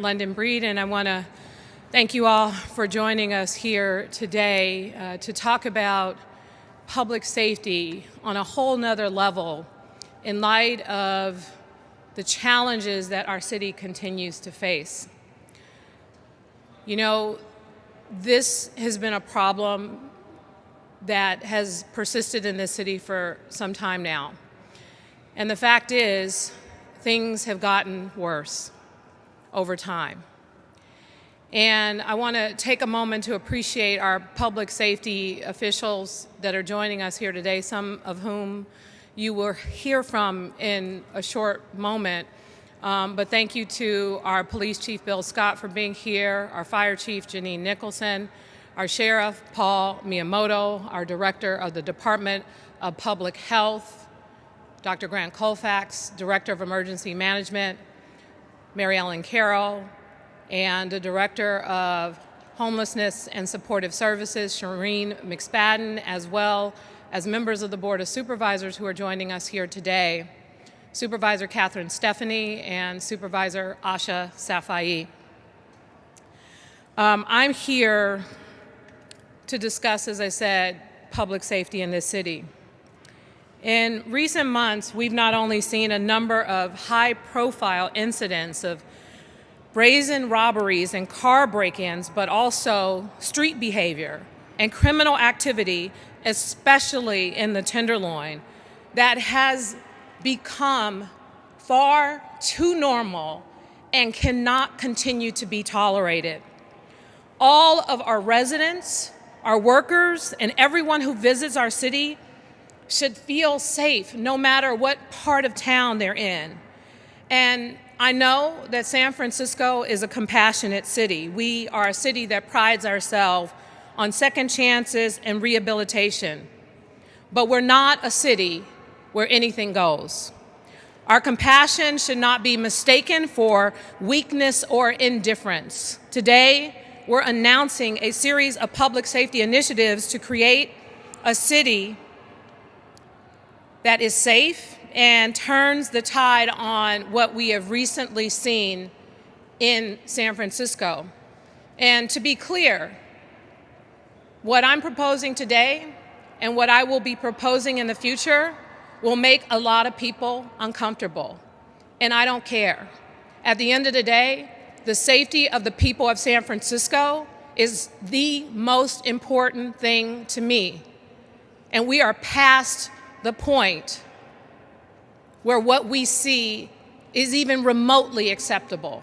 London Breed, and I want to thank you all for joining us here today to talk about public safety on a whole nother level in light of the challenges that our city continues to face. You know, this has been a problem that has persisted in this city for some time now. And the fact is, things have gotten worse over time. And I want to take a moment to appreciate our public safety officials that are joining us here today, some of whom you will hear from in a short moment. But thank you to our Police Chief Bill Scott for being here, our Fire Chief Janine Nicholson, our Sheriff Paul Miyamoto, our Director of the Department of Public Health, Dr. Grant Colfax, Director of Emergency Management, Mary Ellen Carroll, and the Director of Homelessness and Supportive Services, Shireen McSpadden, as well as members of the Board of Supervisors who are joining us here today, Supervisor Catherine Stephanie and Supervisor Asha Safai. I'm here to discuss, as I said, public safety in this city. In recent months, we've not only seen a number of high-profile incidents of brazen robberies and car break-ins, but also street behavior and criminal activity, especially in the Tenderloin, that has become far too normal and cannot continue to be tolerated. All of our residents, our workers, and everyone who visits our city should feel safe no matter what part of town they're in. And I know that San Francisco is a compassionate city. We are a city that prides ourselves on second chances and rehabilitation. But we're not a city where anything goes. Our compassion should not be mistaken for weakness or indifference. Today, we're announcing a series of public safety initiatives to create a city that is safe and turns the tide on what we have recently seen in San Francisco. And to be clear, what I'm proposing today and what I will be proposing in the future will make a lot of people uncomfortable. And I don't care. At the end of the day, the safety of the people of San Francisco is the most important thing to me. And we are past the point where what we see is even remotely acceptable.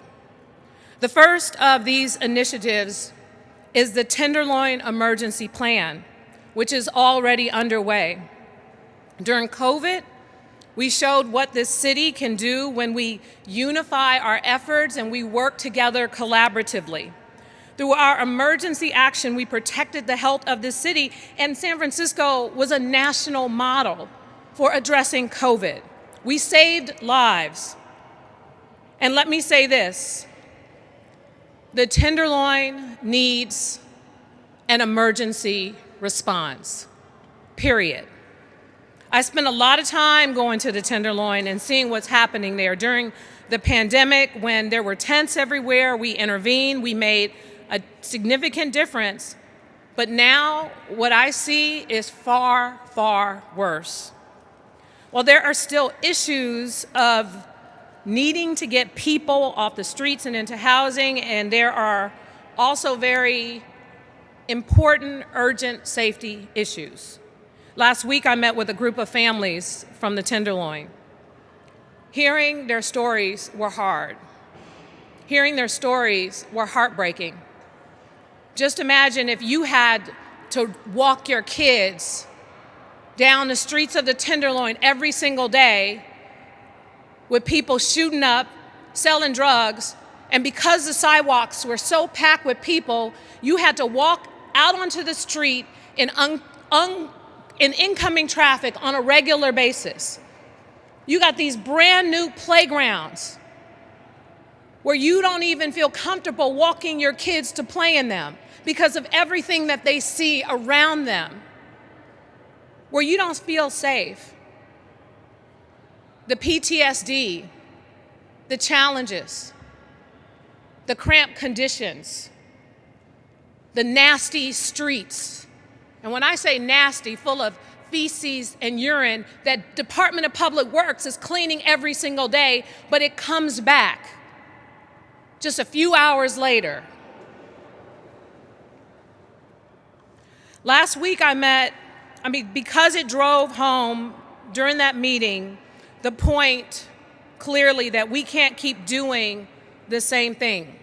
The first of these initiatives is the Tenderloin Emergency Plan, which is already underway. During COVID, we showed what this city can do when we unify our efforts and we work together collaboratively. Through our emergency action, we protected the health of this city, and San Francisco was a national model for addressing COVID. We saved lives. And let me say this, the Tenderloin needs an emergency response, period. I spent a lot of time going to the Tenderloin and seeing what's happening there. During the pandemic, when there were tents everywhere, we intervened, we made a significant difference. But now what I see is far, far worse. While there are still issues of needing to get people off the streets and into housing, and there are also very important, urgent safety issues. Last week, I met with a group of families from the Tenderloin. Hearing their stories were hard. Hearing their stories were heartbreaking. Just imagine if you had to walk your kids down the streets of the Tenderloin every single day with people shooting up, selling drugs, and because the sidewalks were so packed with people, you had to walk out onto the street in incoming traffic on a regular basis. You got these brand new playgrounds where you don't even feel comfortable walking your kids to play in them because of everything that they see around them, where you don't feel safe. The PTSD, the challenges, the cramped conditions, the nasty streets. And when I say nasty, full of feces and urine that Department of Public Works is cleaning every single day, but it comes back just a few hours later. Last week because it drove home during that meeting the point clearly that we can't keep doing the same thing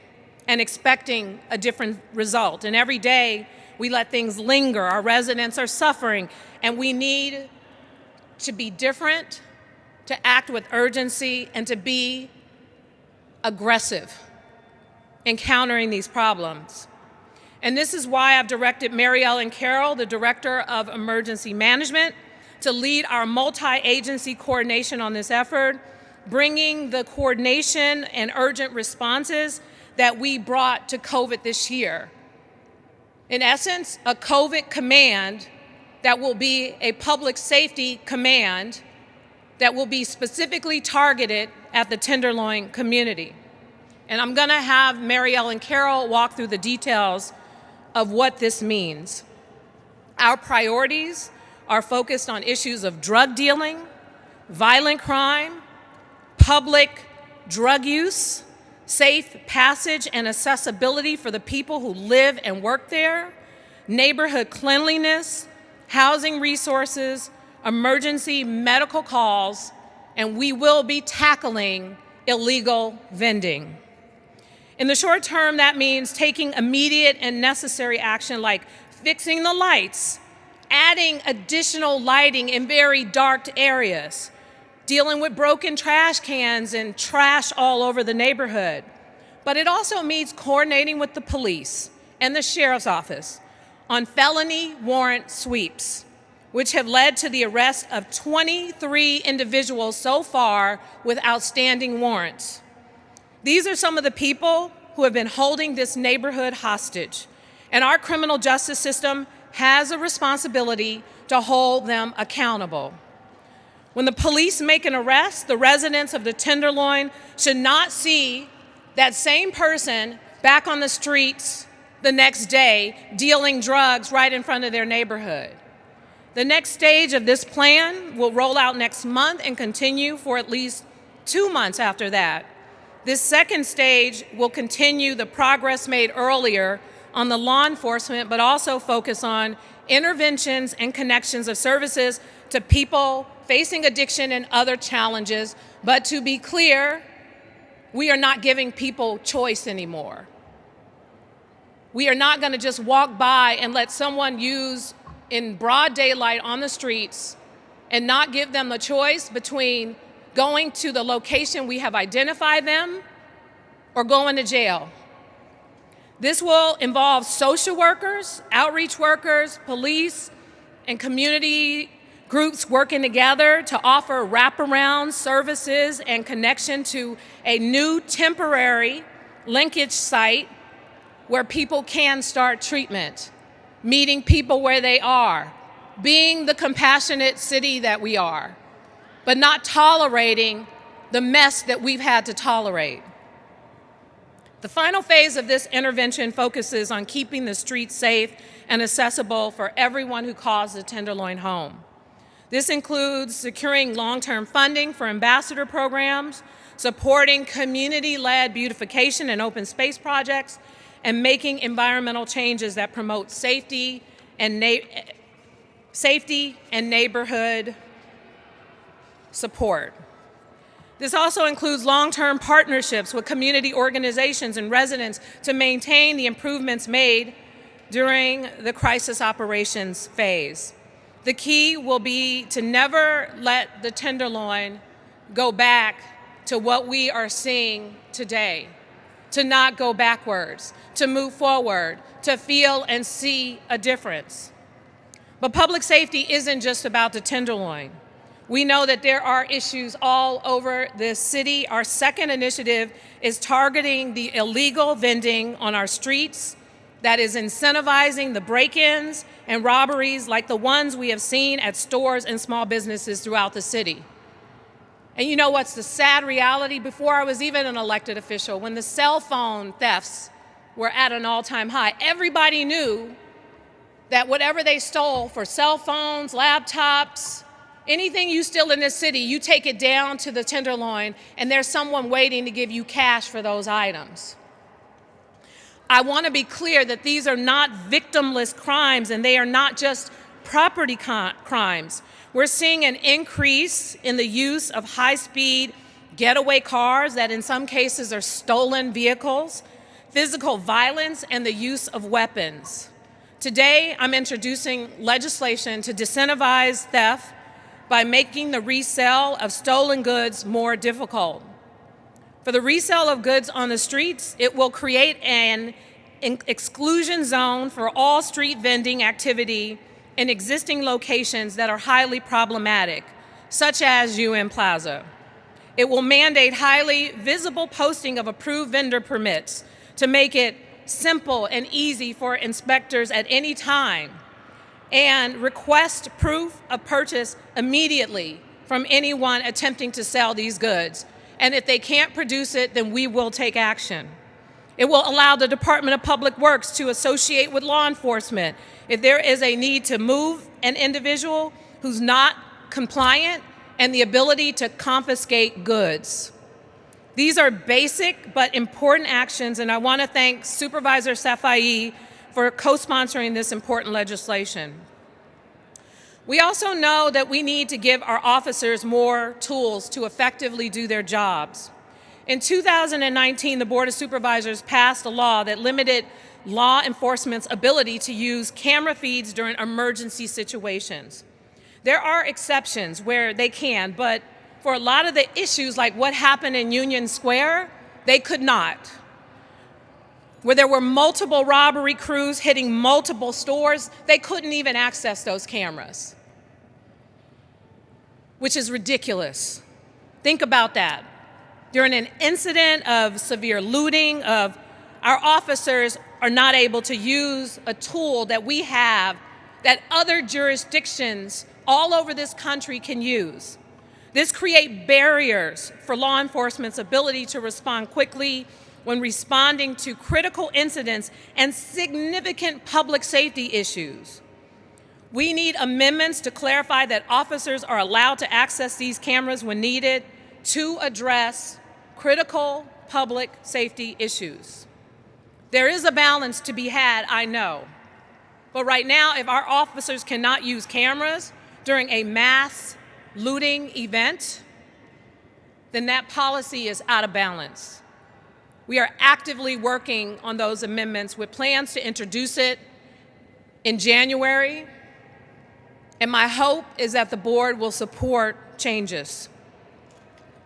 and expecting a different result. And every day we let things linger. Our residents are suffering, and we need to be different, to act with urgency, and to be aggressive in countering these problems. And this is why I've directed Mary Ellen Carroll, the Director of Emergency Management, to lead our multi-agency coordination on this effort, bringing the coordination and urgent responses that we brought to COVID this year. In essence, a COVID command that will be a public safety command that will be specifically targeted at the Tenderloin community. And I'm gonna have Mary Ellen Carroll walk through the details of what this means. Our priorities are focused on issues of drug dealing, violent crime, public drug use, safe passage and accessibility for the people who live and work there, neighborhood cleanliness, housing resources, emergency medical calls, and we will be tackling illegal vending. In the short term, that means taking immediate and necessary action like fixing the lights, adding additional lighting in very dark areas, dealing with broken trash cans and trash all over the neighborhood. But it also means coordinating with the police and the sheriff's office on felony warrant sweeps, which have led to the arrest of 23 individuals so far with outstanding warrants. These are some of the people who have been holding this neighborhood hostage, and our criminal justice system has a responsibility to hold them accountable. When the police make an arrest, the residents of the Tenderloin should not see that same person back on the streets the next day dealing drugs right in front of their neighborhood. The next stage of this plan will roll out next month and continue for at least 2 months after that. This second stage will continue the progress made earlier on the law enforcement, but also focus on interventions and connections of services to people facing addiction and other challenges. But to be clear, we are not giving people choice anymore. We are not going to just walk by and let someone use in broad daylight on the streets and not give them the choice between going to the location we have identified them or going to jail. This will involve social workers, outreach workers, police, and community groups working together to offer wraparound services and connection to a new temporary linkage site where people can start treatment, meeting people where they are, being the compassionate city that we are, but not tolerating the mess that we've had to tolerate. The final phase of this intervention focuses on keeping the streets safe and accessible for everyone who calls the Tenderloin home. This includes securing long-term funding for ambassador programs, supporting community-led beautification and open space projects, and making environmental changes that promote safety and neighborhood support. This also includes long-term partnerships with community organizations and residents to maintain the improvements made during the crisis operations phase. The key will be to never let the Tenderloin go back to what we are seeing today, to not go backwards, to move forward, to feel and see a difference. But public safety isn't just about the Tenderloin. We know that there are issues all over this city. Our second initiative is targeting the illegal vending on our streets that is incentivizing the break-ins and robberies like the ones we have seen at stores and small businesses throughout the city. And you know what's the sad reality? Before I was even an elected official, when the cell phone thefts were at an all-time high, everybody knew that whatever they stole for cell phones, laptops, anything you steal in this city, you take it down to the Tenderloin, and there's someone waiting to give you cash for those items. I want to be clear that these are not victimless crimes, and they are not just property crimes. We're seeing an increase in the use of high-speed getaway cars that in some cases are stolen vehicles, physical violence, and the use of weapons. Today, I'm introducing legislation to disincentivize theft by making the resale of stolen goods more difficult. For the resale of goods on the streets, it will create an exclusion zone for all street vending activity in existing locations that are highly problematic, such as UN Plaza. It will mandate highly visible posting of approved vendor permits to make it simple and easy for inspectors at any time, and request proof of purchase immediately from anyone attempting to sell these goods. And if they can't produce it, then we will take action. It will allow the Department of Public Works to associate with law enforcement if there is a need to move an individual who's not compliant, and the ability to confiscate goods. These are basic but important actions, and I want to thank Supervisor Safai for co-sponsoring this important legislation. We also know that we need to give our officers more tools to effectively do their jobs. In 2019, the Board of Supervisors passed a law that limited law enforcement's ability to use camera feeds during emergency situations. There are exceptions where they can, but for a lot of the issues like what happened in Union Square, they could not. Where there were multiple robbery crews hitting multiple stores, they couldn't even access those cameras, which is ridiculous. Think about that. During an incident of severe looting, our officers are not able to use a tool that we have that other jurisdictions all over this country can use. This creates barriers for law enforcement's ability to respond quickly when responding to critical incidents and significant public safety issues. We need amendments to clarify that officers are allowed to access these cameras when needed to address critical public safety issues. There is a balance to be had, I know. But right now, if our officers cannot use cameras during a mass looting event, then that policy is out of balance. We are actively working on those amendments with plans to introduce it in January, and my hope is that the board will support changes.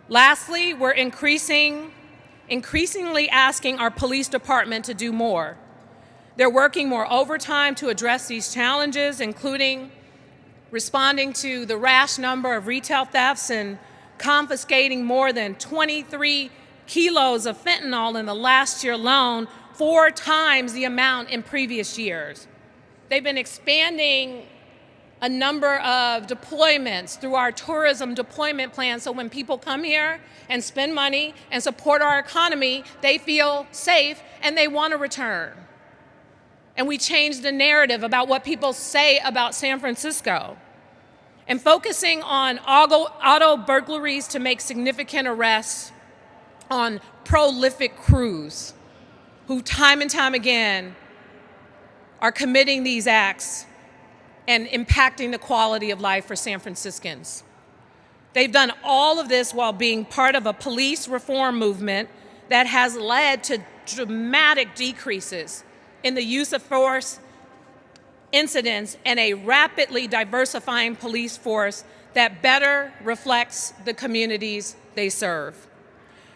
Lastly, we're increasingly asking our police department to do more. They're working more overtime to address these challenges, including responding to the rash number of retail thefts and confiscating more than 23 kilos of fentanyl in the last year alone, 4 times the amount in previous years. They've been expanding a number of deployments through our tourism deployment plan, so when people come here and spend money and support our economy, they feel safe and they want to return. And we changed the narrative about what people say about San Francisco. And focusing on auto burglaries to make significant arrests on prolific crews who time and time again are committing these acts and impacting the quality of life for San Franciscans. They've done all of this while being part of a police reform movement that has led to dramatic decreases in the use of force incidents and a rapidly diversifying police force that better reflects the communities they serve.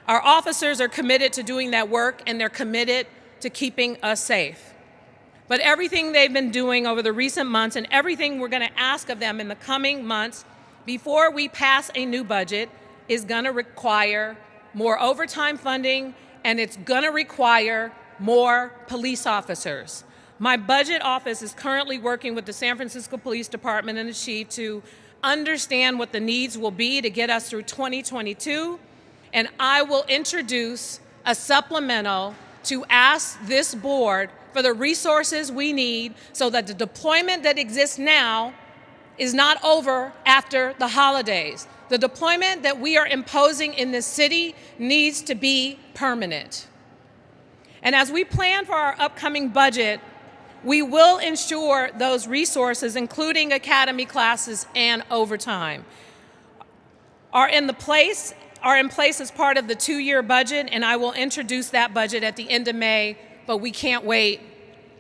Our officers are committed to doing that work, and they're committed to keeping us safe. But everything they've been doing over the recent months and everything we're going to ask of them in the coming months before we pass a new budget is going to require more overtime funding, and it's going to require more police officers. My budget office is currently working with the San Francisco Police Department and the chief to understand what the needs will be to get us through 2022, and I will introduce a supplemental to ask this board for the resources we need so that the deployment that exists now is not over after the holidays. The deployment that we are imposing in this city needs to be permanent. And as we plan for our upcoming budget, we will ensure those resources, including academy classes and overtime, are in place as part of the 2-year budget, and I will introduce that budget at the end of May, but we can't wait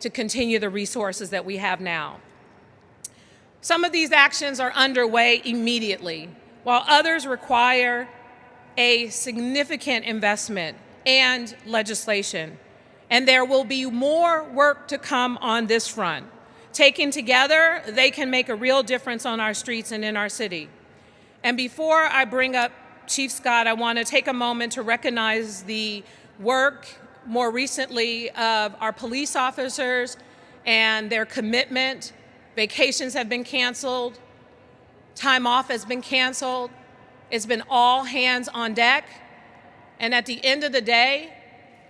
to continue the resources that we have now. Some of these actions are underway immediately, while others require a significant investment and legislation. And there will be more work to come on this front. Taken together, they can make a real difference on our streets and in our city. And before I bring up Chief Scott, I want to take a moment to recognize the work more recently of our police officers and their commitment. Vacations have been canceled, time off has been canceled, it's been all hands on deck. And at the end of the day,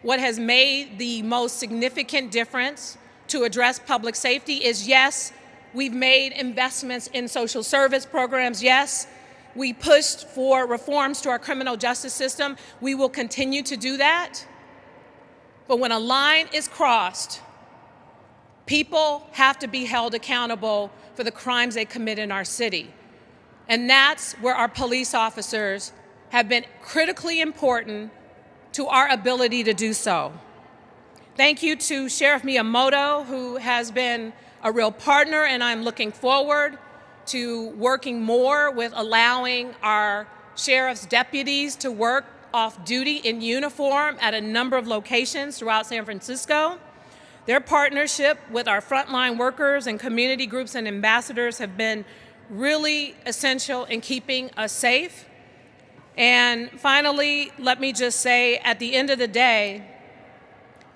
what has made the most significant difference to address public safety is, yes, we've made investments in social service programs. Yes, we pushed for reforms to our criminal justice system. We will continue to do that. But when a line is crossed, people have to be held accountable for the crimes they commit in our city. And that's where our police officers have been critically important to our ability to do so. Thank you to Sheriff Miyamoto, who has been a real partner, and I'm looking forward to working more with allowing our sheriff's deputies to work off duty in uniform at a number of locations throughout San Francisco. Their partnership with our frontline workers and community groups and ambassadors have been really essential in keeping us safe. And finally, let me just say, at the end of the day,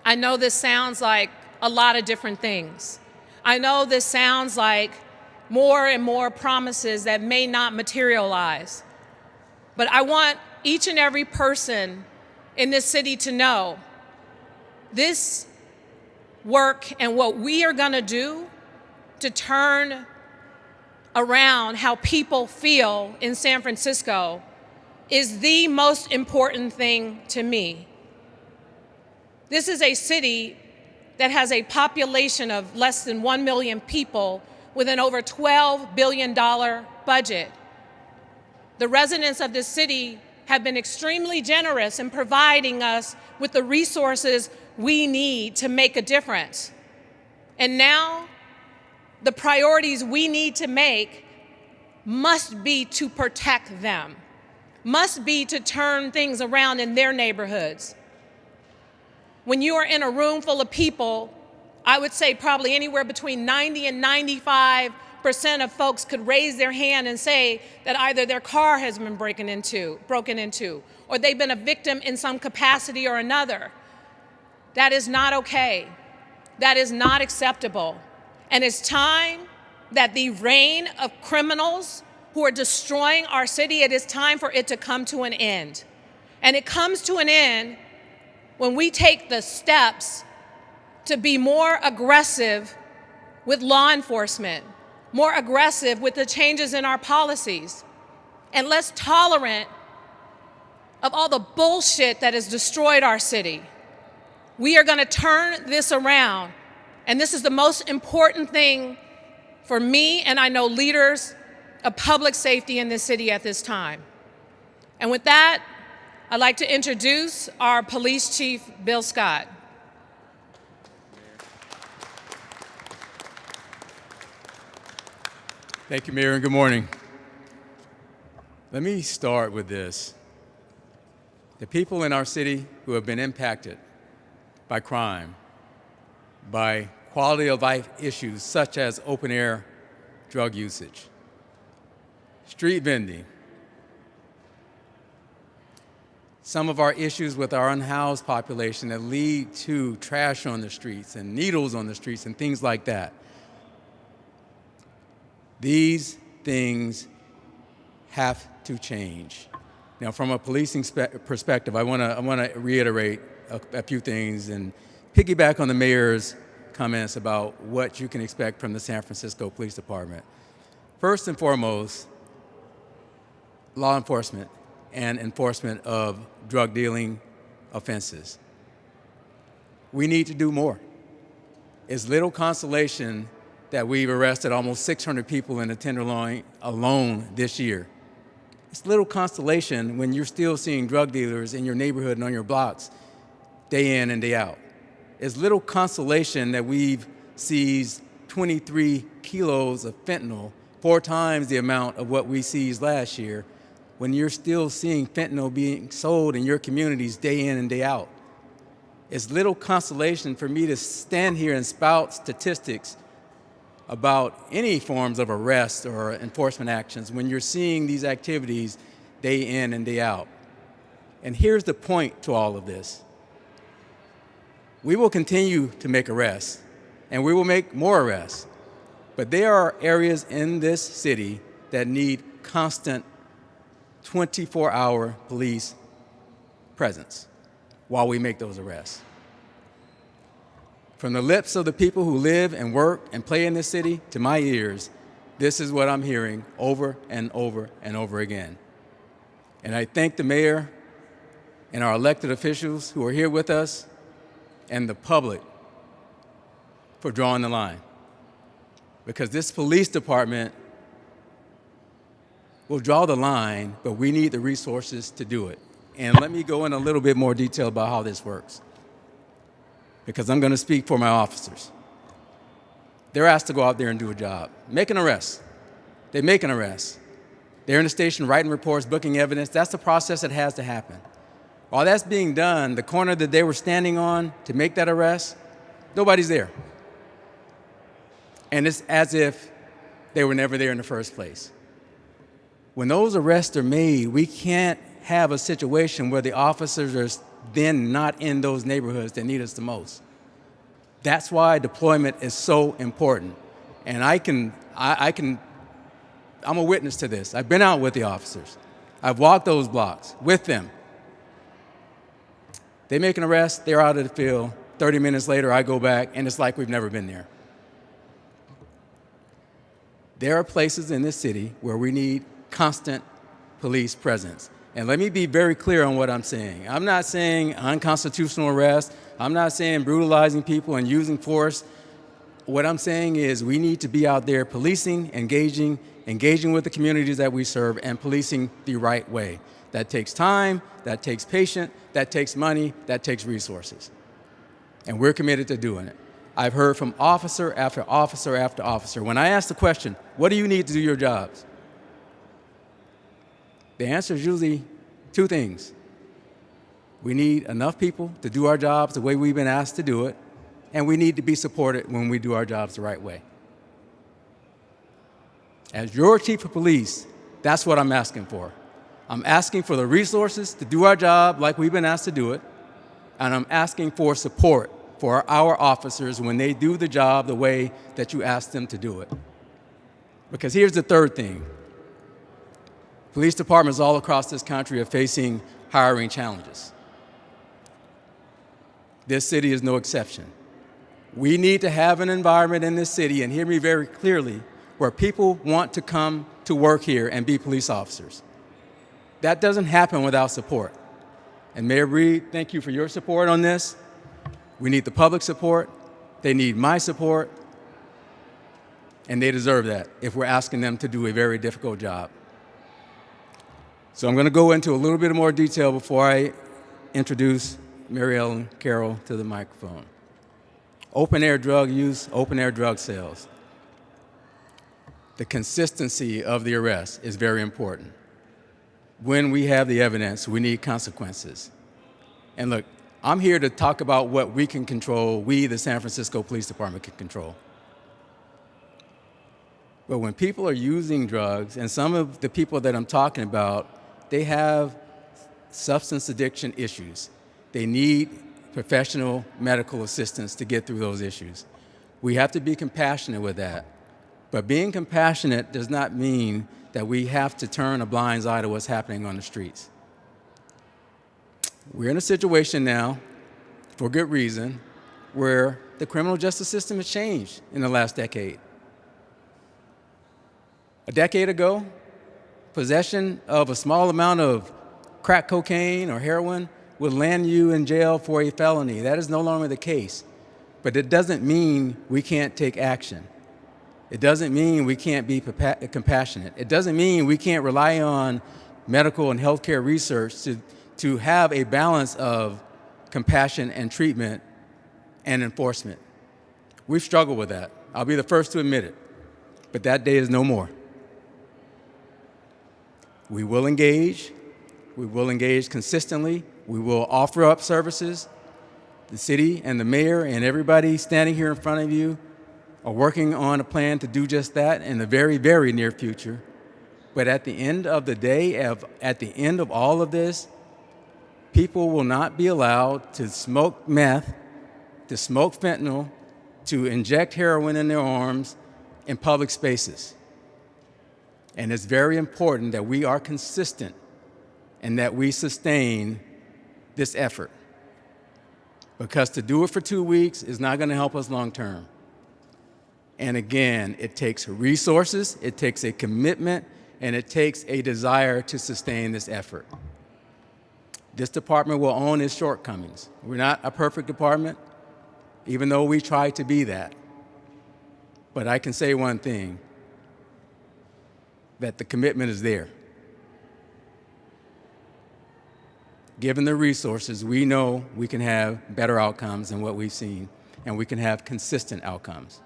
I know this sounds like a lot of different things. I know this sounds like more and more promises that may not materialize. But I want each and every person in this city to know this work and what we are going to do to turn around how people feel in San Francisco is the most important thing to me. This is a city that has a population of less than 1 million people with an over $12 billion budget. The residents of this city have been extremely generous in providing us with the resources we need to make a difference. And now, the priorities we need to make must be to protect them, must be to turn things around in their neighborhoods. When you are in a room full of people, I would say probably anywhere between 90 and 95% of folks could raise their hand and say that either their car has been broken into, or they've been a victim in some capacity or another. That is not okay. That is not acceptable. And it's time that the reign of criminals who are destroying our city, it is time for it to come to an end. And it comes to an end when we take the steps to be more aggressive with law enforcement, more aggressive with the changes in our policies, and less tolerant of all the bullshit that has destroyed our city. We are going to turn this around, and this is the most important thing for me, and I know leaders of public safety in this city at this time. And with that, I'd like to introduce our Police Chief, Bill Scott. Thank you, Mayor, and good morning. Let me start with this. The people in our city who have been impacted by crime, by quality of life issues such as open-air drug usage, street vending, some of our issues with our unhoused population that lead to trash on the streets and needles on the streets and things like that. These things have to change. Now, from a policing perspective, I want to reiterate a few things and piggyback on the mayor's comments about what you can expect from the San Francisco Police Department. First and foremost, law enforcement and enforcement of drug dealing offenses. We need to do more. It's little consolation that we've arrested almost 600 people in the Tenderloin alone this year. It's little consolation when you're still seeing drug dealers in your neighborhood and on your blocks day in and day out. It's little consolation that we've seized 23 kilos of fentanyl, 4 times the amount of what we seized last year, when you're still seeing fentanyl being sold in your communities day in and day out. It's little consolation for me to stand here and spout statistics about any forms of arrest or enforcement actions when you're seeing these activities day in and day out. And here's the point to all of this. We will continue to make arrests, and we will make more arrests, but there are areas in this city that need constant 24-hour police presence while we make those arrests. From the lips of the people who live and work and play in this city to my ears, this is what I'm hearing over and over and over again. And I thank the mayor and our elected officials who are here with us and the public for drawing the line. Because this police department will draw the line, but we need the resources to do it. And let me go in a little bit more detail about how this works, because I'm going to speak for my officers. They're asked to go out there and do a job, make an arrest. They make an arrest. They're in the station writing reports, booking evidence. That's the process that has to happen. While that's being done, the corner that they were standing on to make that arrest, nobody's there. And it's as if they were never there in the first place. When those arrests are made, we can't have a situation where the officers are then not in those neighborhoods that need us the most. That's why deployment is so important. And I'm a witness to this. I've been out with the officers. I've walked those blocks with them. They make an arrest, they're out of the field. 30 minutes later, I go back, and it's like we've never been there. There are places in this city where we need constant police presence. And let me be very clear on what I'm saying. I'm not saying unconstitutional arrest. I'm not saying brutalizing people and using force. What I'm saying is we need to be out there policing, engaging with the communities that we serve, and policing the right way. That takes time, that takes patience, that takes money, that takes resources. And we're committed to doing it. I've heard from officer after officer after officer. When I ask the question, what do you need to do your jobs? The answer is usually 2 things. We need enough people to do our jobs the way we've been asked to do it, and we need to be supported when we do our jobs the right way. As your chief of police, that's what I'm asking for. I'm asking for the resources to do our job like we've been asked to do it, and I'm asking for support for our officers when they do the job the way that you asked them to do it. Because here's the third thing. Police departments all across this country are facing hiring challenges. This city is no exception. We need to have an environment in this city, and hear me very clearly, where people want to come to work here and be police officers. That doesn't happen without support. And Mayor Breed, thank you for your support on this. We need the public support. They need my support. And they deserve that if we're asking them to do a very difficult job. So I'm going to go into a little bit more detail before I introduce Mary Ellen Carroll to the microphone. Open-air drug use, open-air drug sales. The consistency of the arrest is very important. When we have the evidence, we need consequences. And look, I'm here to talk about what we can control, we, the San Francisco Police Department, can control. But when people are using drugs, and some of the people that I'm talking about, they have substance addiction issues. They need professional medical assistance to get through those issues. We have to be compassionate with that. But being compassionate does not mean that we have to turn a blind eye to what's happening on the streets. We're in a situation now, for good reason, where the criminal justice system has changed in the last decade. A decade ago, possession of a small amount of crack cocaine or heroin would land you in jail for a felony. That is no longer the case. But it doesn't mean we can't take action. It doesn't mean we can't be compassionate. It doesn't mean we can't rely on medical and healthcare research to have a balance of compassion and treatment and enforcement. We've struggled with that. I'll be the first to admit it. But that day is no more. We will engage. We will engage consistently. We will offer up services. The city and the mayor and everybody standing here in front of you are working on a plan to do just that in the very, very near future. But at the end of the day, at the end of all of this, people will not be allowed to smoke meth, to smoke fentanyl, to inject heroin in their arms in public spaces. And it's very important that we are consistent and that we sustain this effort. Because to do it for 2 weeks is not going to help us long term. And again, it takes resources, it takes a commitment, and it takes a desire to sustain this effort. This department will own its shortcomings. We're not a perfect department, even though we try to be that. But I can say one thing, that the commitment is there. Given the resources, we know we can have better outcomes than what we've seen, and we can have consistent outcomes.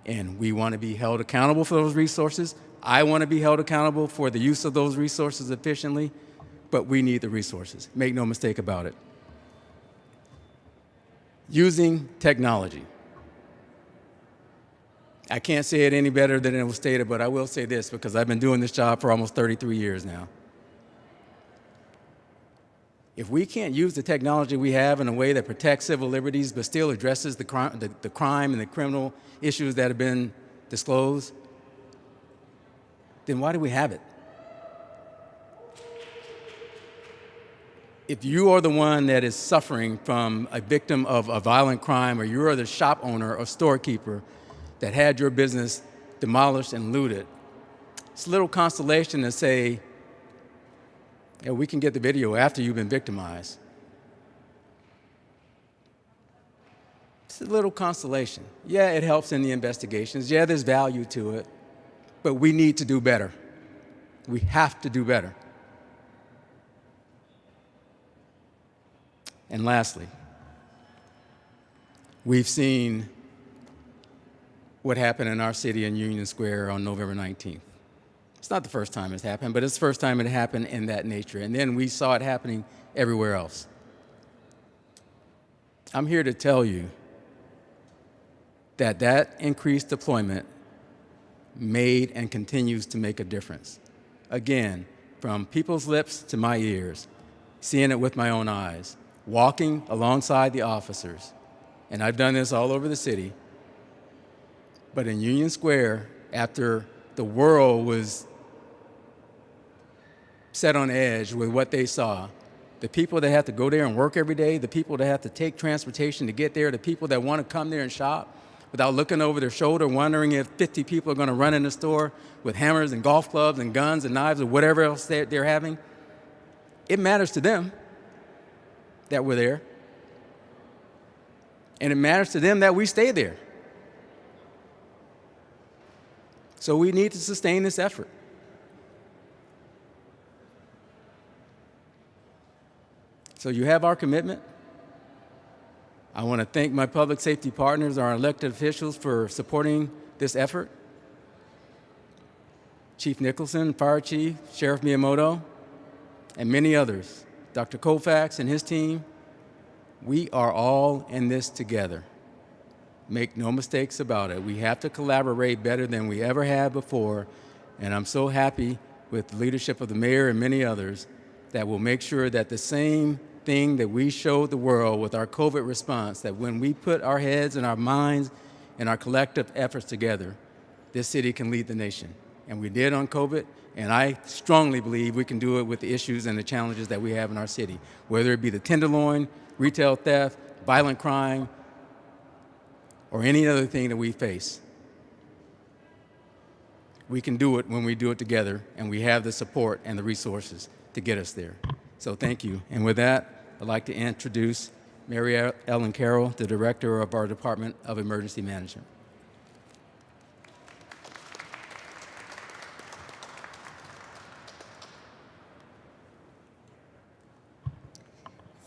And we want to be held accountable for those resources. I want to be held accountable for the use of those resources efficiently, but we need the resources. Make no mistake about it. Using technology. I can't say it any better than it was stated, but I will say this because I've been doing this job for almost 33 years now. If we can't use the technology we have in a way that protects civil liberties but still addresses the crime and the criminal issues that have been disclosed, then why do we have it? If you are the one that is suffering from a victim of a violent crime, or you are the shop owner or storekeeper that had your business demolished and looted, it's a little consolation to say, yeah, we can get the video after you've been victimized. It's a little consolation. Yeah, it helps in the investigations. Yeah, there's value to it. But we need to do better. We have to do better. And lastly, we've seen what happened in our city in Union Square on November 19th. It's not the first time it's happened, but it's the first time it happened in that nature. And then we saw it happening everywhere else. I'm here to tell you that that increased deployment made and continues to make a difference. Again, from people's lips to my ears, seeing it with my own eyes, walking alongside the officers. And I've done this all over the city. But in Union Square, after the world was set on edge with what they saw, the people that have to go there and work every day, the people that have to take transportation to get there, the people that want to come there and shop without looking over their shoulder, wondering if 50 people are going to run in the store with hammers and golf clubs and guns and knives or whatever else they're having. It matters to them that we're there. And it matters to them that we stay there. So we need to sustain this effort. So you have our commitment. I want to thank my public safety partners, our elected officials, for supporting this effort. Chief Nicholson, Fire Chief, Sheriff Miyamoto, and many others. Dr. Colfax and his team, we are all in this together. Make no mistakes about it. We have to collaborate better than we ever have before, and I'm so happy with the leadership of the mayor and many others that will make sure that the same thing that we showed the world with our COVID response, that when we put our heads and our minds and our collective efforts together, this city can lead the nation. and we did on COVID, and I strongly believe we can do it with the issues and the challenges that we have in our city, whether it be the Tenderloin, retail theft, violent crime, or any other thing that we face. We can do it when we do it together, and we have the support and the resources to get us there. So thank you. And with that, I'd like to introduce Mary Ellen Carroll, the Director of our Department of Emergency Management.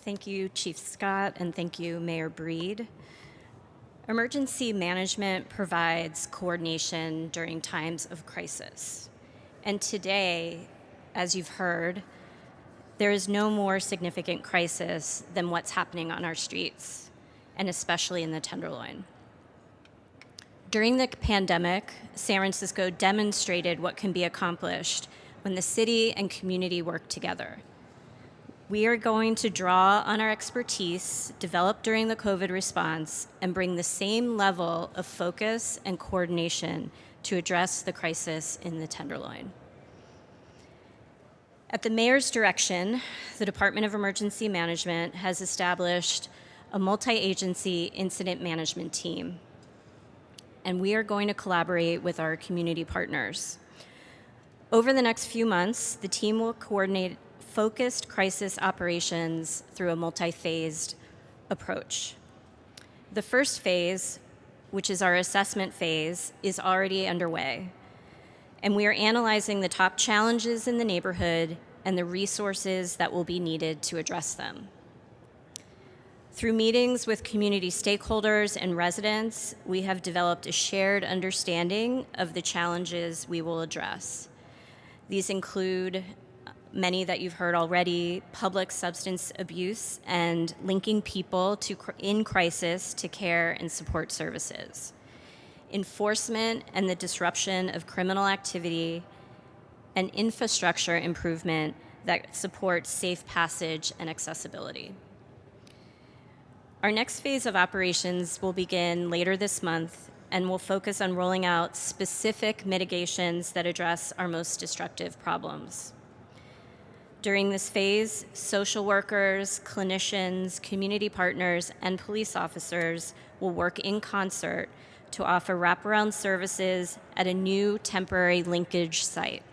Thank you, Chief Scott, and thank you, Mayor Breed. Emergency management provides coordination during times of crisis. And today, as you've heard, there is no more significant crisis than what's happening on our streets, and especially in the Tenderloin. During the pandemic, San Francisco demonstrated what can be accomplished when the city and community work together. We are going to draw on our expertise developed during the COVID response and bring the same level of focus and coordination to address the crisis in the Tenderloin. At the mayor's direction, the Department of Emergency Management has established a multi-agency incident management team, and we are going to collaborate with our community partners. Over the next few months, the team will coordinate focused crisis operations through a multi-phased approach. The first phase, which is our assessment phase, is already underway, and we are analyzing the top challenges in the neighborhood and the resources that will be needed to address them. Through meetings with community stakeholders and residents, we have developed a shared understanding of the challenges we will address. These include many that you've heard already: public substance abuse and linking people in crisis to care and support services, enforcement and the disruption of criminal activity, and infrastructure improvement that supports safe passage and accessibility. Our next phase of operations will begin later this month and will focus on rolling out specific mitigations that address our most destructive problems. During this phase, social workers, clinicians, community partners, and police officers will work in concert to offer wraparound services at a new temporary linkage site.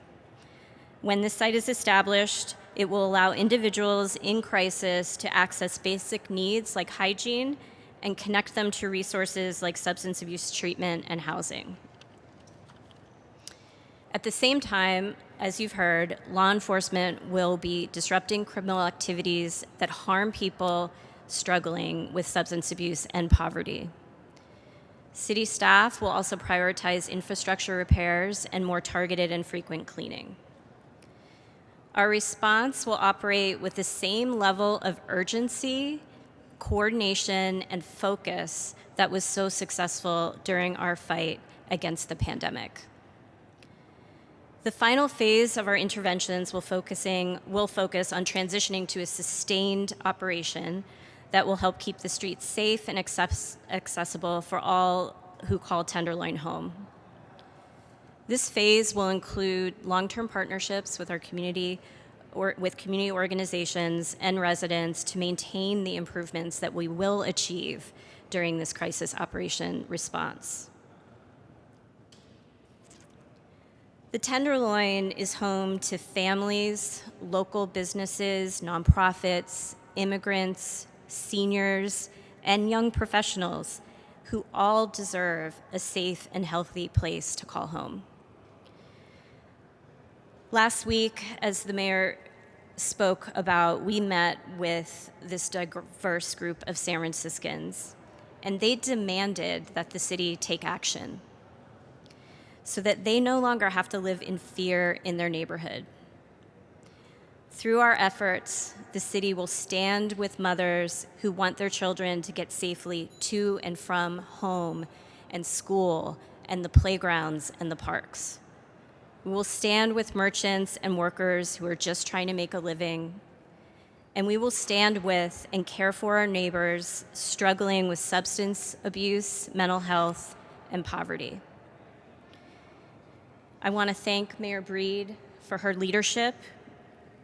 When this site is established, it will allow individuals in crisis to access basic needs like hygiene and connect them to resources like substance abuse treatment and housing. At the same time, as you've heard, law enforcement will be disrupting criminal activities that harm people struggling with substance abuse and poverty. City staff will also prioritize infrastructure repairs and more targeted and frequent cleaning. Our response will operate with the same level of urgency, coordination, and focus that was so successful during our fight against the pandemic. The final phase of our interventions will focus on transitioning to a sustained operation that will help keep the streets safe and accessible for all who call Tenderloin home. This phase will include long-term partnerships with our community organizations and residents to maintain the improvements that we will achieve during this crisis operation response. The Tenderloin is home to families, local businesses, nonprofits, immigrants, seniors, and young professionals who all deserve a safe and healthy place to call home. Last week, as the mayor spoke about, we met with this diverse group of San Franciscans, and they demanded that the city take action so that they no longer have to live in fear in their neighborhood. Through our efforts, the city will stand with mothers who want their children to get safely to and from home and school and the playgrounds and the parks. We will stand with merchants and workers who are just trying to make a living. And we will stand with and care for our neighbors struggling with substance abuse, mental health, and poverty. I want to thank Mayor Breed for her leadership,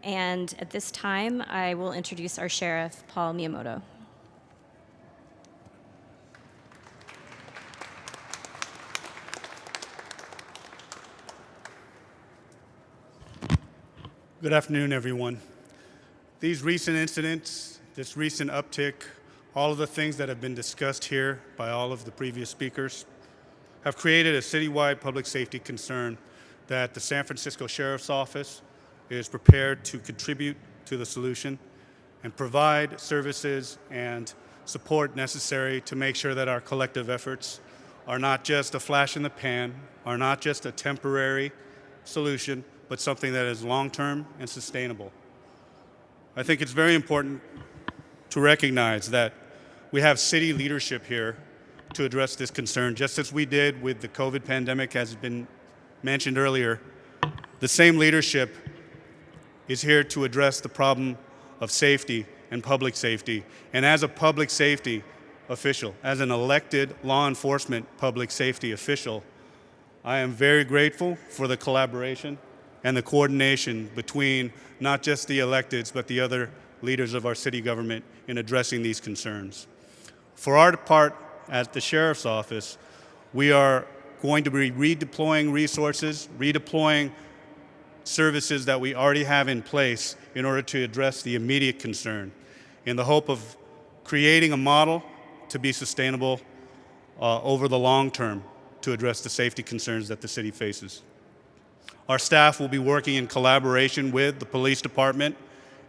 and at this time, I will introduce our Sheriff, Paul Miyamoto. Good afternoon, everyone. These recent incidents, this recent uptick, all of the things that have been discussed here by all of the previous speakers have created a citywide public safety concern that the San Francisco Sheriff's Office is prepared to contribute to the solution and provide services and support necessary to make sure that our collective efforts are not just a flash in the pan, are not just a temporary solution, but something that is long-term and sustainable. I think it's very important to recognize that we have city leadership here to address this concern, just as we did with the COVID pandemic, as has been mentioned earlier. The same leadership is here to address the problem of safety and public safety. And as a public safety official, as an elected law enforcement public safety official, I am very grateful for the collaboration and the coordination between not just the electeds, but the other leaders of our city government in addressing these concerns. For our part at the Sheriff's Office, we are going to be redeploying resources, redeploying services that we already have in place in order to address the immediate concern, in the hope of creating a model to be sustainable over the long term to address the safety concerns that the city faces. Our staff will be working in collaboration with the police department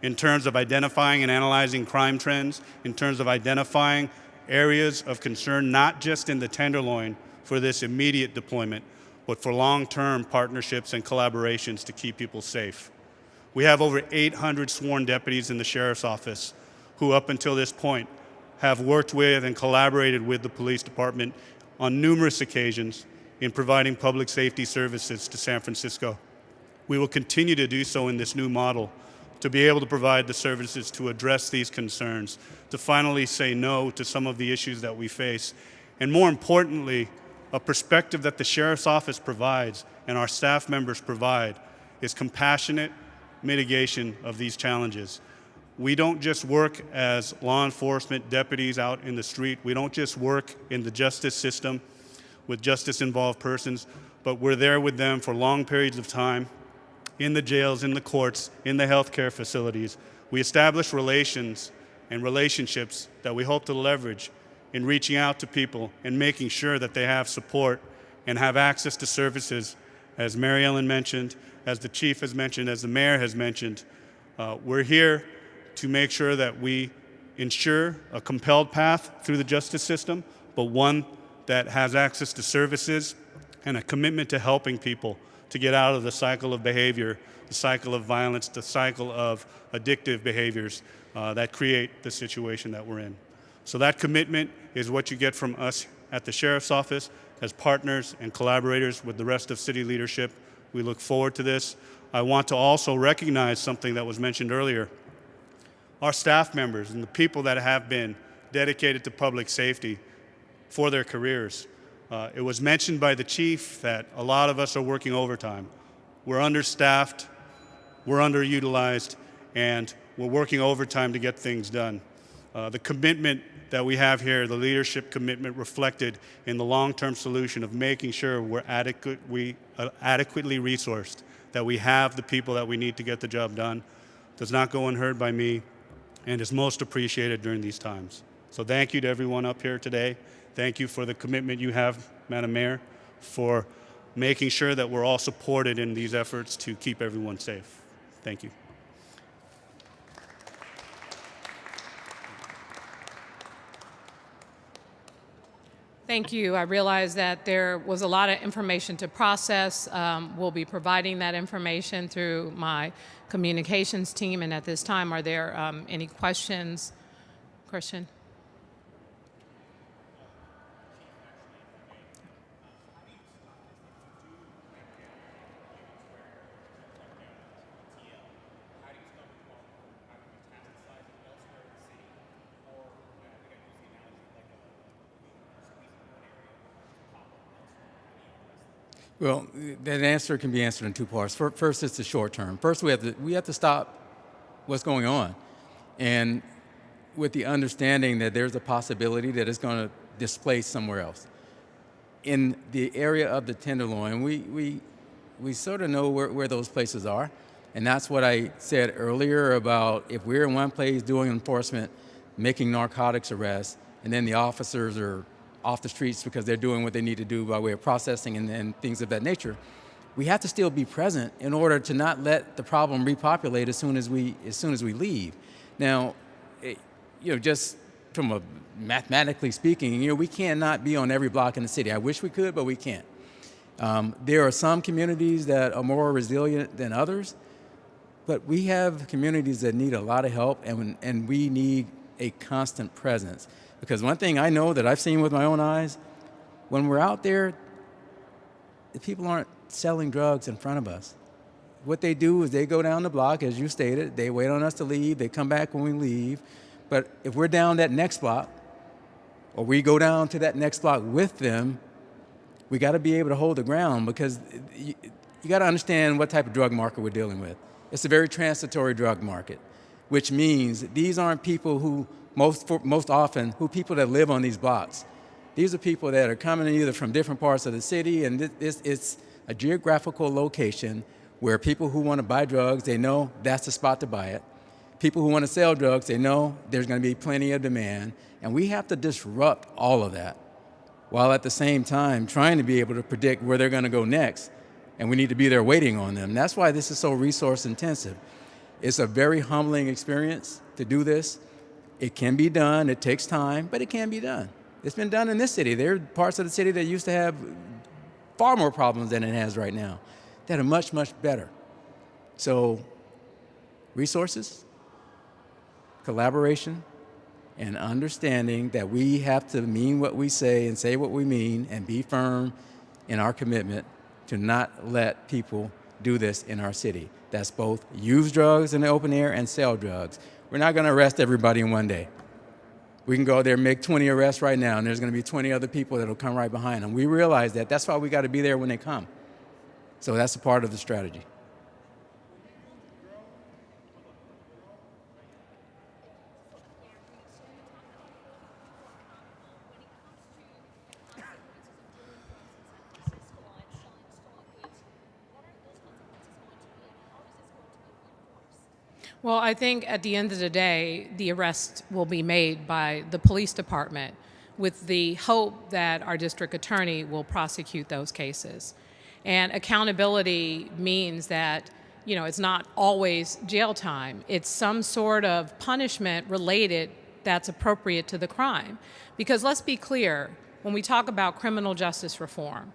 in terms of identifying and analyzing crime trends, in terms of identifying areas of concern, not just in the Tenderloin for this immediate deployment, but for long-term partnerships and collaborations to keep people safe. We have over 800 sworn deputies in the Sheriff's Office who, up until this point, have worked with and collaborated with the police department on numerous occasions in providing public safety services to San Francisco. We will continue to do so in this new model to be able to provide the services to address these concerns, to finally say no to some of the issues that we face, and more importantly, a perspective that the Sheriff's Office provides and our staff members provide is compassionate mitigation of these challenges. We don't just work as law enforcement deputies out in the street. We don't just work in the justice system with justice-involved persons, but we're there with them for long periods of time, in the jails, in the courts, in the healthcare facilities. We establish relations and relationships that we hope to leverage in reaching out to people and making sure that they have support and have access to services, as Mary Ellen mentioned, as the chief has mentioned, as the mayor has mentioned. We're here to make sure that we ensure a compelled path through the justice system, but one that has access to services and a commitment to helping people to get out of the cycle of behavior, the cycle of violence, the cycle of addictive behaviors that create the situation that we're in. So that commitment is what you get from us at the Sheriff's Office as partners and collaborators with the rest of city leadership. We look forward to this. I want to also recognize something that was mentioned earlier. Our staff members and the people that have been dedicated to public safety for their careers. It was mentioned by the chief that a lot of us are working overtime. We're understaffed, we're underutilized, and we're working overtime to get things done. The commitment that we have here, the leadership commitment reflected in the long-term solution of making sure we're adequately resourced, that we have the people that we need to get the job done, does not go unheard by me, and is most appreciated during these times. So thank you to everyone up here today. Thank you for the commitment you have, Madam Mayor, for making sure that we're all supported in these efforts to keep everyone safe. Thank you. Thank you. I realize that there was a lot of information to process. We'll be providing that information through my communications team. And at this time, are there any questions? Christian? Well, that answer can be answered in two parts. First, it's the short term. First, we have to stop what's going on, and with the understanding that there's a possibility that it's going to displace somewhere else. In the area of the Tenderloin, we sort of know where those places are, and that's what I said earlier about if we're in one place doing enforcement, making narcotics arrests, and then the officers are off the streets because they're doing what they need to do by way of processing and things of that nature. We have to still be present in order to not let the problem repopulate as soon as we leave. Now, just from a mathematically speaking, we cannot be on every block in the city. I wish we could, but we can't. There are some communities that are more resilient than others, but we have communities that need a lot of help, and we need a constant presence. Because one thing I know that I've seen with my own eyes, when we're out there, the people aren't selling drugs in front of us. What they do is they go down the block, as you stated, they wait on us to leave, they come back when we leave. But if we're down that next block, or we go down to that next block with them, we got to be able to hold the ground, because you got to understand what type of drug market we're dealing with. It's a very transitory drug market, which means these aren't people who, most often, people that live on these blocks. These are people that are coming either from different parts of the city, and it's a geographical location where people who want to buy drugs, they know that's the spot to buy it. People who want to sell drugs, they know there's going to be plenty of demand, and we have to disrupt all of that while at the same time trying to be able to predict where they're going to go next, and we need to be there waiting on them. That's why this is so resource intensive. It's a very humbling experience to do this. It can be done, it takes time, but it can be done. It's been done in this city. There are parts of the city that used to have far more problems than it has right now that are much, much better. So, resources, collaboration, and understanding that we have to mean what we say and say what we mean and be firm in our commitment to not let people do this in our city. That's both use drugs in the open air and sell drugs. We're not going to arrest everybody in one day. We can go there and make 20 arrests right now, and there's going to be 20 other people that will come right behind them. We realize that. That's why we got to be there when they come. So that's a part of the strategy. Well, I think at the end of the day, the arrest will be made by the police department with the hope that our district attorney will prosecute those cases. And accountability means that, it's not always jail time. It's some sort of punishment related that's appropriate to the crime. Because let's be clear, when we talk about criminal justice reform,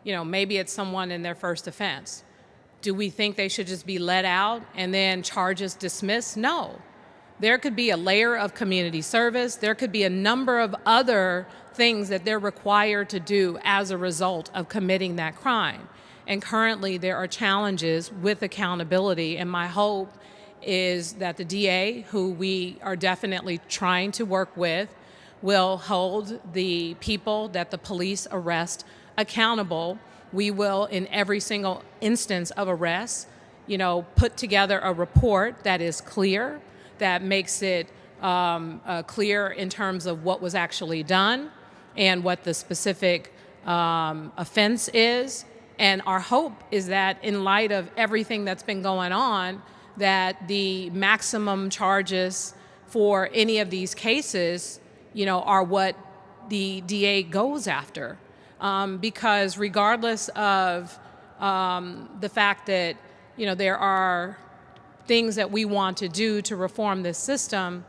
maybe it's someone in their first offense. Do we think they should just be let out and then charges dismissed? No. There could be a layer of community service. There could be a number of other things that they're required to do as a result of committing that crime. And currently there are challenges with accountability, and my hope is that the DA, who we are definitely trying to work with, will hold the people that the police arrest accountable. We will, in every single instance of arrest, put together a report that is clear, that makes it clear in terms of what was actually done and what the specific offense is. And our hope is that in light of everything that's been going on, that the maximum charges for any of these cases, are what the DA goes after. Because regardless of the fact that, there are things that we want to do to reform this system,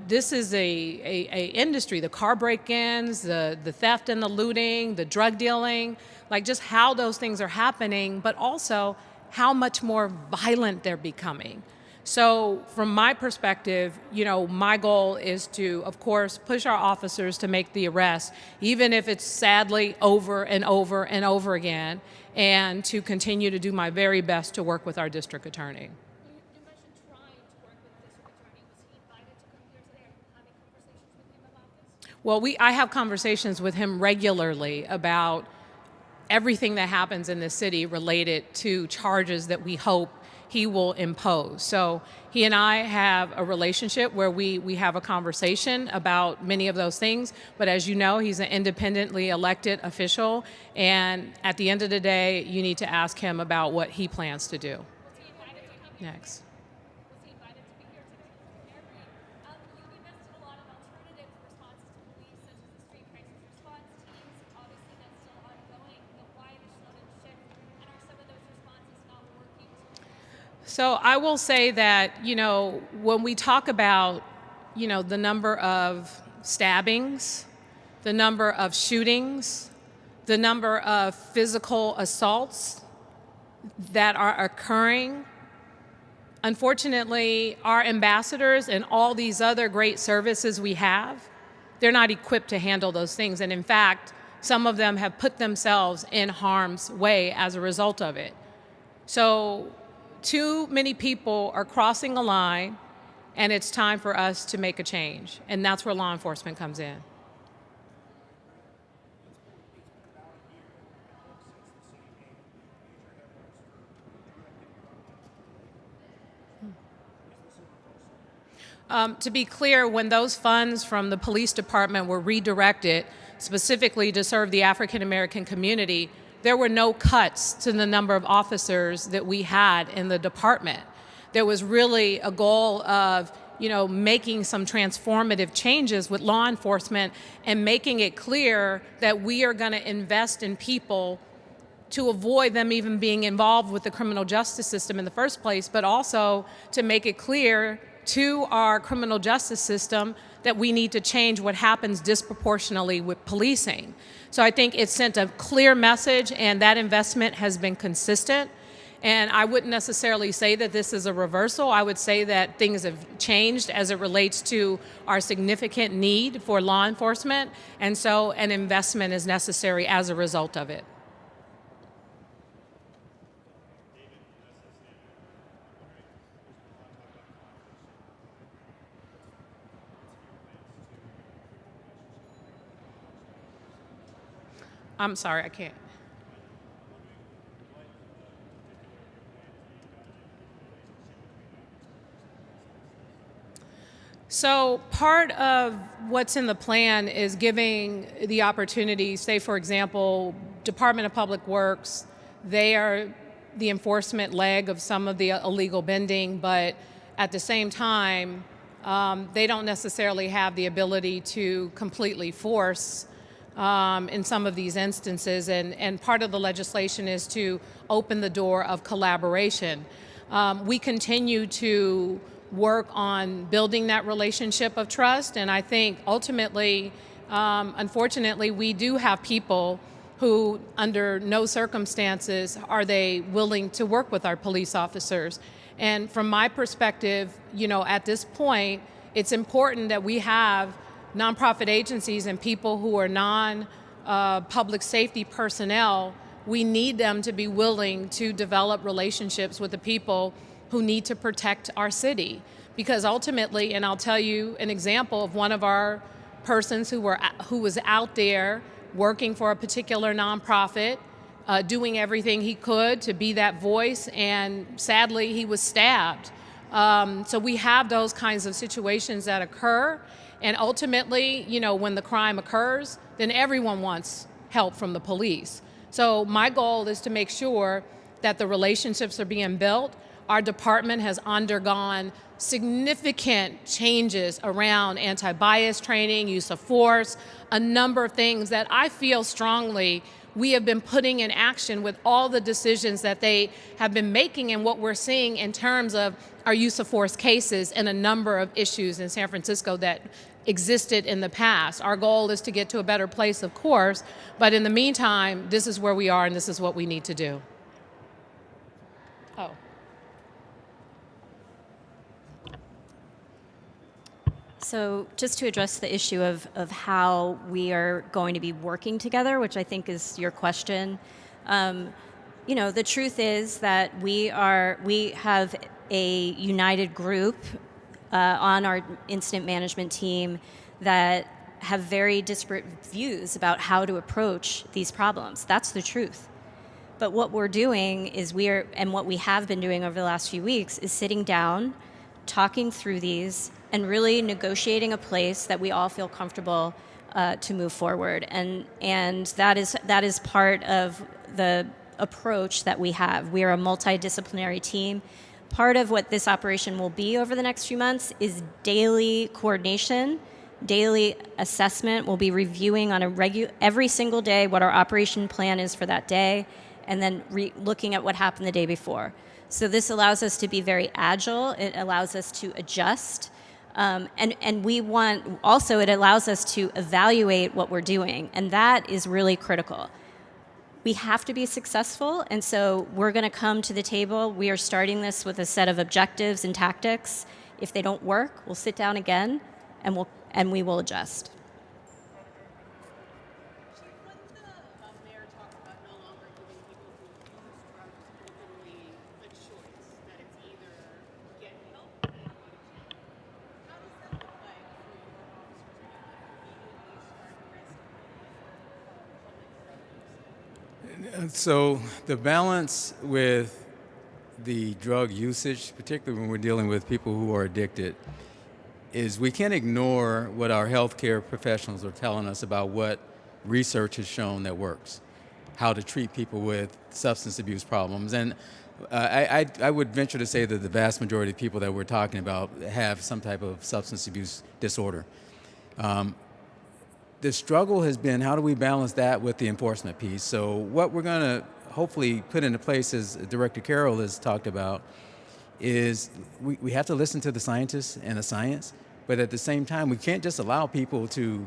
this is a industry, the car break-ins, the theft and the looting, the drug dealing, like just how those things are happening, but also how much more violent they're becoming. So from my perspective, my goal is to, of course, push our officers to make the arrest, even if it's sadly over and over and over again, and to continue to do my very best to work with our district attorney. You mentioned trying to work with the district attorney. Was he invited to come here today? Are you having conversations with him about this? Well, I have conversations with him regularly about everything that happens in this city related to charges that we hope he will impose. So he and I have a relationship where we have a conversation about many of those things. But as you know, he's an independently elected official. And at the end of the day, you need to ask him about what he plans to do. Was he invited to come here? Next. Was he invited to be here today? You've invested a lot of alternative responses to police, such as the street crisis response teams. Obviously, that's still ongoing. But why the sudden shift? And are some of those responses not working? So I will say that, you know, when we talk about, you know, the number of stabbings, the number of shootings, the number of physical assaults that are occurring, unfortunately, our ambassadors and all these other great services we have, they're not equipped to handle those things. And in fact, some of them have put themselves in harm's way as a result of it. So too many people are crossing a line, and it's time for us to make a change. And that's where law enforcement comes in. To be clear, when those funds from the police department were redirected specifically to serve the African American community, there were no cuts to the number of officers that we had in the department. There was really a goal of, you know, making some transformative changes with law enforcement and making it clear that we are going to invest in people to avoid them even being involved with the criminal justice system in the first place, but also to make it clear to our criminal justice system that we need to change what happens disproportionately with policing. So I think it sent a clear message, and that investment has been consistent. And I wouldn't necessarily say that this is a reversal. I would say that things have changed as it relates to our significant need for law enforcement, and so an investment is necessary as a result of it. I'm sorry, I can't. So part of what's in the plan is giving the opportunity, say for example, Department of Public Works, they are the enforcement leg of some of the illegal bending, but at the same time, they don't necessarily have the ability to completely force in some of these instances, and part of the legislation is to open the door of collaboration. We continue to work on building that relationship of trust, and I think ultimately, unfortunately, we do have people who, under no circumstances, are they willing to work with our police officers. And from my perspective, you know, at this point, it's important that we have nonprofit agencies and people who are non-public safety personnel. We need them to be willing to develop relationships with the people who need to protect our city. Because ultimately, and I'll tell you an example of one of our persons who was out there working for a particular nonprofit, doing everything he could to be that voice, and sadly he was stabbed. So we have those kinds of situations that occur. And ultimately, you know, when the crime occurs, then everyone wants help from the police. So my goal is to make sure that the relationships are being built. Our department has undergone significant changes around anti-bias training, use of force, a number of things that I feel strongly we have been putting in action with all the decisions that they have been making and what we're seeing in terms of our use of force cases and a number of issues in San Francisco that existed in the past. Our goal is to get to a better place, of course, but in the meantime, this is where we are and this is what we need to do. Oh. So just to address the issue of how we are going to be working together, which I think is your question, you know, the truth is that we have a united group on our incident management team that have very disparate views about how to approach these problems. That's the truth. But what we're doing is and what we have been doing over the last few weeks is sitting down, talking through these, and really negotiating a place that we all feel comfortable to move forward. And that is part of the approach that we have. We are a multidisciplinary team. Part of what this operation will be over the next few months is daily coordination, daily assessment. We'll be reviewing on every single day what our operation plan is for that day, and then looking at what happened the day before. So this allows us to be very agile. It allows us to adjust. And it allows us to evaluate what we're doing. And that is really critical. We have to be successful, and so we're going to come to the table. We are starting this with a set of objectives and tactics. If they don't work, we'll sit down again, and we will adjust. When the mayor talked about no longer giving people who use drugs openly a choice, that it's either get help or go to jail, how does that look like for your officers? Are you immediately start arresting people for public drug use? So the balance with the drug usage, particularly when we're dealing with people who are addicted, is we can't ignore what our healthcare professionals are telling us about what research has shown that works, how to treat people with substance abuse problems. And I would venture to say that the vast majority of people that we're talking about have some type of substance abuse disorder. The struggle has been, how do we balance that with the enforcement piece? So what we're going to hopefully put into place, as Director Carroll has talked about, is we have to listen to the scientists and the science, but at the same time, we can't just allow people to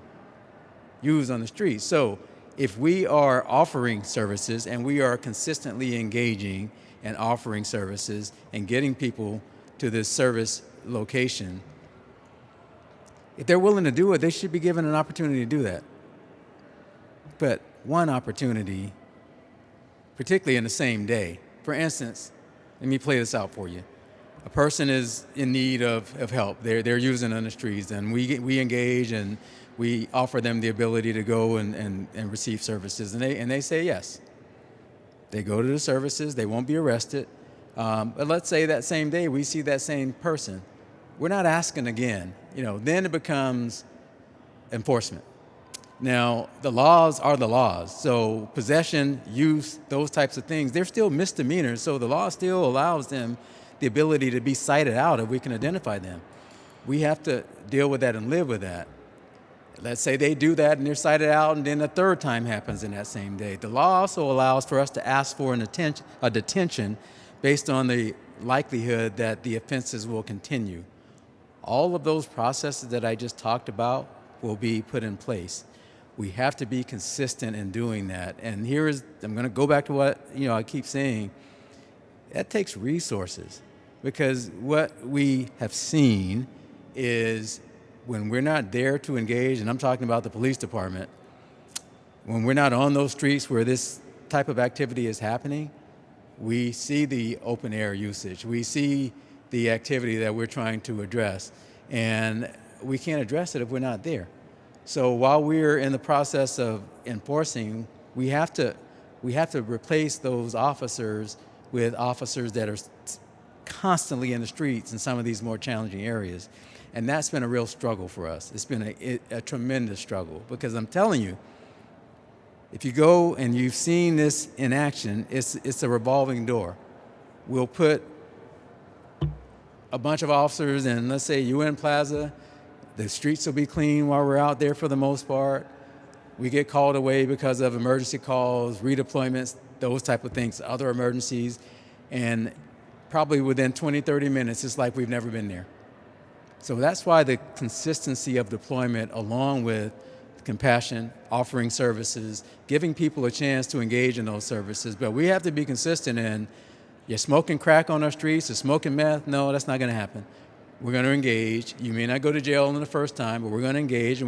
use on the street. So if we are offering services and we are consistently engaging and offering services and getting people to this service location, if they're willing to do it, they should be given an opportunity to do that. But one opportunity, particularly in the same day. For instance, let me play this out for you. A person is in need of help. They're using on the streets, and we engage and we offer them the ability to go and receive services, and they say yes. They go to the services, they won't be arrested. But let's say that same day we see that same person. We're not asking again. Then it becomes enforcement. Now, the laws are the laws. So possession, use, those types of things, they're still misdemeanors. So the law still allows them the ability to be cited out if we can identify them. We have to deal with that and live with that. Let's say they do that and they're cited out, and then a third time happens in that same day. The law also allows for us to ask for a detention based on the likelihood that the offenses will continue. All of those processes that I just talked about will be put in place. We have to be consistent in doing that. And I'm going to go back to what I keep saying. That takes resources, because what we have seen is when we're not there to engage, and I'm talking about the police department, when we're not on those streets where this type of activity is happening, we see the open air usage. We see the activity that we're trying to address, and we can't address it if we're not there. So while we're in the process of enforcing, we have to replace those officers with officers that are constantly in the streets in some of these more challenging areas. And that's been a real struggle for us. It's been a tremendous struggle, because I'm telling you, if you go and you've seen this in action, it's a revolving door. We'll put a bunch of officers in, let's say, UN Plaza. The streets will be clean while we're out there for the most part. We get called away because of emergency calls, redeployments, those type of things, other emergencies. And probably within 20, 30 minutes, it's like we've never been there. So that's why the consistency of deployment, along with compassion, offering services, giving people a chance to engage in those services. But we have to be consistent in, you're smoking crack on our streets, you're smoking meth. No, that's not going to happen. We're going to engage. You may not go to jail in the first time, but we're going to engage.